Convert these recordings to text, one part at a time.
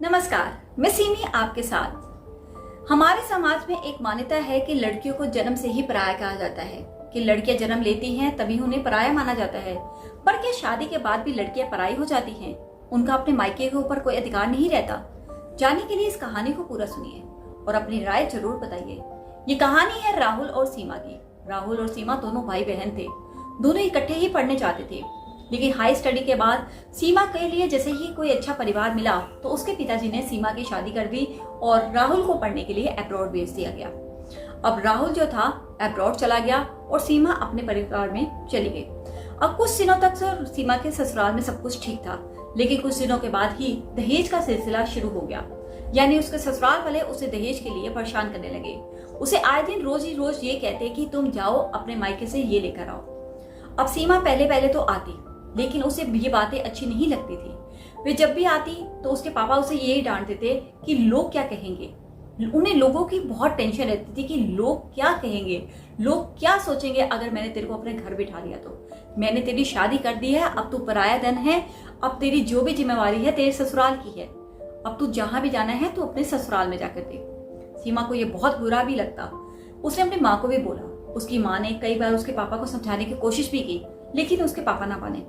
नमस्कार, मैं सीमी आपके साथ। हमारे समाज में एक मान्यता है कि लड़कियों को जन्म से ही पराया कहा जाता है कि लड़कियां जन्म लेती हैं तभी उन्हें पराया माना जाता है। पर क्या शादी के बाद भी लड़कियां पराई हो जाती हैं? उनका अपने मायके के ऊपर कोई अधिकार नहीं रहता? जानने के लिए इस कहानी को पूरा सुनिए और अपनी राय जरूर बताइए। ये कहानी है राहुल और सीमा की। राहुल और सीमा दोनों भाई बहन थे। दोनों इकट्ठे ही पढ़ने जाते थे, लेकिन हाई स्टडी के बाद सीमा के लिए जैसे ही कोई अच्छा परिवार मिला तो उसके पिताजी ने सीमा की शादी कर दी और राहुल को पढ़ने के लिए अब्रॉड भेज दिया गया। अब राहुल जो था अब्रॉड चला गया और सीमा अपने परिवार में चली गई। अब कुछ दिनों तक सीमा के ससुराल में सब कुछ ठीक था, लेकिन कुछ दिनों के बाद ही दहेज का सिलसिला शुरू हो गया। यानी उसके ससुराल वाले उसे दहेज के लिए परेशान करने लगे। उसे आए दिन रोज ही रोज ये कहते कि तुम जाओ अपने मायके से ये लेकर आओ। अब सीमा पहले पहले तो आती, लेकिन उसे ये बातें अच्छी नहीं लगती थी। वे जब भी आती तो उसके पापा उसे यही डांट देते कि लोग क्या कहेंगे। उन्हें लोगों की बहुत टेंशन रहती थी कि लोग क्या कहेंगे, लोग क्या सोचेंगे अगर मैंने तेरे को अपने घर बिठा लिया तो। मैंने तेरी शादी कर दी है, अब तू पराया धन है, अब तेरी जो भी जिम्मेवारी है तेरे ससुराल की है। अब तू जहां भी जाना है तो अपने ससुराल में जाकर दे। सीमा को ये बहुत बुरा भी लगता। उसने अपनी माँ को भी बोला। उसकी माँ ने कई बार उसके पापा को समझाने की कोशिश भी की, लेकिन उसके पापा ना माने।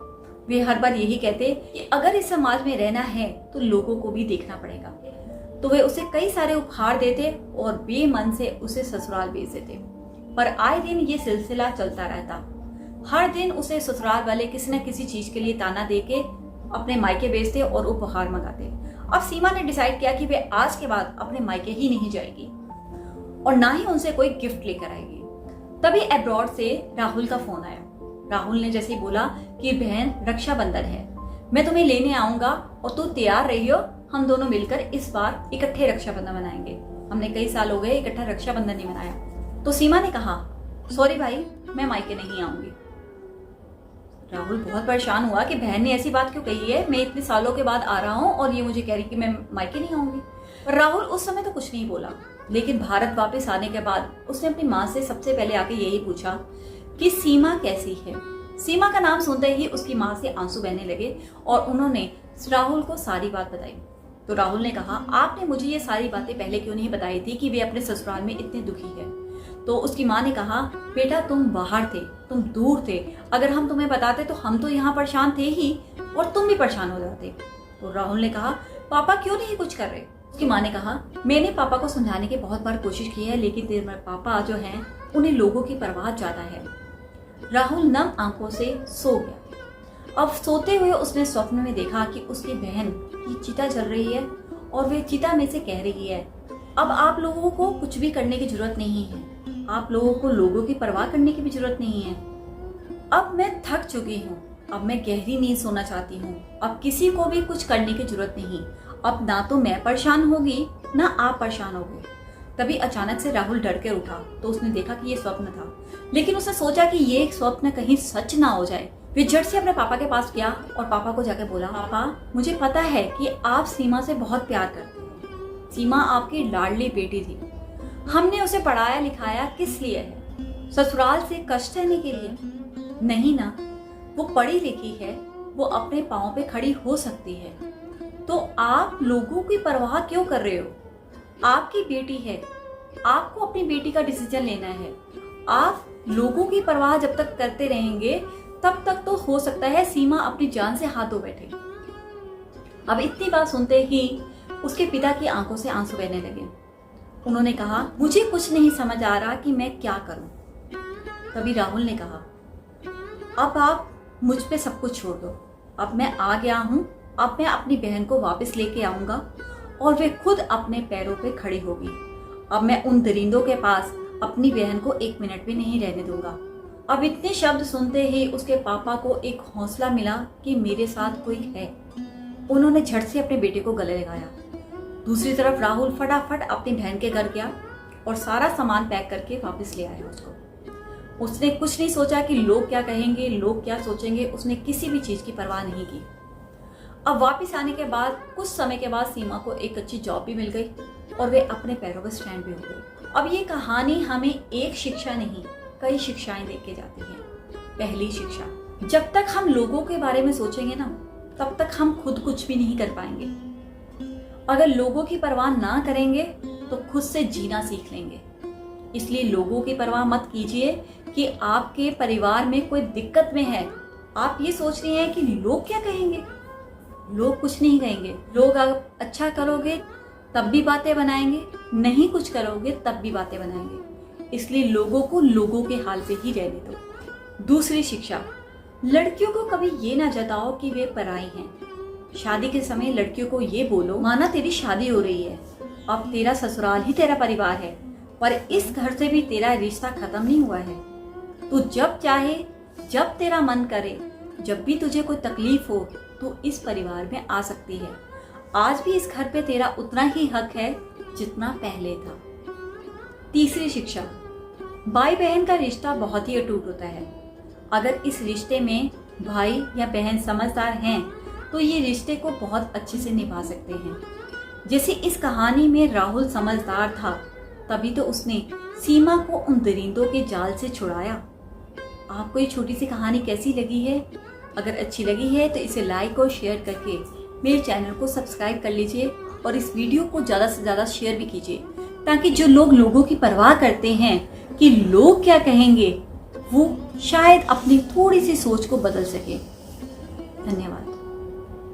वे हर बार यही कहते कि अगर इस समाज में रहना है तो लोगों को भी देखना पड़ेगा। तो वे उसे कई सारे उपहार देते और बेमन से उसे ससुराल भेज देते। पर आए दिन ये सिलसिला चलता रहता। हर दिन उसे ससुराल वाले किसी न किसी चीज के लिए ताना देके अपने मायके भेजते और उपहार मंगाते। अब सीमा ने डिसाइड किया कि वे आज के बाद अपने मायके ही नहीं जाएगी और ना ही उनसे कोई गिफ्ट लेकर आएगी। तभी अब्रॉड से राहुल का फोन आया। राहुल ने जैसे ही बोला कि बहन रक्षाबंधन है, मैं तुम्हें लेने आऊंगा और तू तैयार रहियो, हम दोनों मिलकर इस बार इकट्ठे रक्षाबंधन मनाएंगे। हमने कई साल हो गए इकट्ठा रक्षाबंधन नहीं मनाया। तो सीमा ने कहा सॉरी भाई, मैं मायके नहीं आऊंगी। राहुल बहुत परेशान हुआ कि बहन ने ऐसी बात क्यों कही है, मैं इतने सालों के बाद आ रहा हूँ और ये मुझे कह रही कि मैं मायके नहीं आऊंगी। पर राहुल उस समय तो कुछ नहीं बोला, लेकिन भारत वापस आने के बाद उसने अपनी माँ से सबसे पहले आके यही पूछा कि सीमा कैसी है। सीमा का नाम सुनते ही उसकी माँ से आंसू बहने लगे और उन्होंने राहुल को सारी बात बताई। तो राहुल ने कहा आपने मुझे ये सारी बातें पहले क्यों नहीं बताई थी कि वे अपने ससुराल में इतने दुखी है। तो उसकी माँ ने कहा बेटा तुम बाहर थे, तुम दूर थे, अगर हम तुम्हें बताते तो हम तो यहाँ परेशान थे ही और तुम भी परेशान हो जाते। तो राहुल ने कहा पापा क्यों नहीं कुछ कर रहे। उसकी माँ ने कहा मैंने पापा को समझाने की बहुत बार कोशिश की है, लेकिन तेरे पापा जो हैं उन्हें लोगों की परवाह ज्यादा है। राहुल नम आंखों से सो गया। अब सोते हुए उसने स्वप्न में देखा कि उसकी बहन की चिता जल रही है और वे चिता में से कह रही है अब आप लोगों को कुछ भी करने की जरूरत नहीं है, आप लोगों को लोगों की परवाह करने की भी जरूरत नहीं है। अब मैं थक चुकी हूँ, अब मैं गहरी नींद सोना चाहती हूँ, अब किसी को भी कुछ करने की जरूरत नहीं। अब ना तो मैं परेशान होगी ना आप परेशान होगे। तभी अचानक से राहुल डर के उठा तो उसने देखा कि ये स्वप्न था, लेकिन उसने सोचा कि ये स्वप्न कहीं सच ना हो जाए। वे झट से अपने पापा के पास गया और पापा को जाकर बोला पापा मुझे पता है कि आप सीमा से बहुत प्यार करते हैं। सीमा आपकी लाडली बेटी थी, हमने उसे पढ़ाया लिखाया किस लिए है? ससुराल से कष्ट सहने के लिए? नहीं ना, वो पढ़ी लिखी है, वो अपने पाँव पे खड़ी हो सकती है। तो आप लोगों की परवाह क्यों कर रहे हो? आपकी बेटी है, आपको अपनी बेटी का डिसीजन लेना है। आप लोगों की परवाह जब तक करते रहेंगे तब तक तो हो सकता है सीमा अपनी जान से हाथ धो बैठे। अब इतनी बात सुनते ही उसके पिता की आंखों से आंसू बहने लगे। उन्होंने कहा मुझे कुछ नहीं समझ आ रहा कि मैं क्या करूं। तभी राहुल ने कहा अब आप मुझ पे सब कुछ छोड़ दो, अब मैं आ गया हूं, अब मैं अपनी बहन को वापस लेके आऊंगा और वे खुद अपने पैरों पे खड़ी होगी। अब मैं उन दरिंदों के पास अपनी बहन को एक मिनट भी नहीं रहने दूंगा। अब इतने शब्द सुनते ही उसके पापा को एक हौसला मिला कि मेरे साथ कोई है। उन्होंने झट से अपने बेटे को गले लगाया। दूसरी तरफ राहुल फटाफट अपनी बहन के घर गया और सारा सामान पैक करके वापस ले आया उसको। उसने कुछ नहीं सोचा कि लोग क्या कहेंगे, लोग क्या सोचेंगे। उसने किसी भी चीज की परवाह नहीं की। अब वापस आने के बाद कुछ समय के बाद सीमा को एक अच्छी जॉब भी मिल गई और वे अपने पैरों पर स्टैंड भी हो गई। अब ये कहानी हमें एक शिक्षा नहीं कई शिक्षाएं दे के जाती है। पहली शिक्षा, जब तक हम लोगों के बारे में सोचेंगे ना तब तक हम खुद कुछ भी नहीं कर पाएंगे। अगर लोगों की परवाह ना करेंगे तो खुद से जीना सीख लेंगे। इसलिए लोगों की परवाह मत कीजिए कि आपके परिवार में कोई दिक्कत में है। आप ये सोच रही हैं कि लोग क्या कहेंगे। लोग कुछ नहीं कहेंगे। लोग आप अच्छा करोगे तब भी बातें बनाएंगे, नहीं कुछ करोगे तब भी बातें बनाएंगे। इसलिए लोगों को लोगों के हाल पे ही रहने दो। दूसरी शिक्षा, लड़कियों को कभी ये ना जताओ कि वे पराई हैं। शादी के समय लड़कियों को ये बोलो, माना तेरी शादी हो रही है, अब तेरा ससुराल ही तेरा परिवार है, पर इस घर से भी तेरा रिश्ता खत्म नहीं हुआ है। तू जब चाहे, जब तेरा मन करे, जब भी तुझे कोई तकलीफ हो तो इस परिवार में आ सकती है। आज भी इस घर पे तेरा उतना ही हक है जितना पहले था। तीसरी शिक्षा, भाई बहन का रिश्ता बहुत ही अटूट होता है। अगर इस रिश्ते में भाई या बहन समझदार हैं तो ये रिश्ते को बहुत अच्छे से निभा सकते हैं। जैसे इस कहानी में राहुल समझदार था, तभी तो उसने सीमा को उन दरिंदों के जाल से छुड़ाया। आपको ये छोटी सी कहानी कैसी लगी है? अगर अच्छी लगी है तो इसे लाइक और शेयर करके मेरे चैनल को सब्सक्राइब कर लीजिए और इस वीडियो को ज़्यादा से ज़्यादा शेयर भी कीजिए, ताकि जो लोग लोगों की परवाह करते हैं कि लोग क्या कहेंगे, वो शायद अपनी थोड़ी सी सोच को बदल सके। धन्यवाद।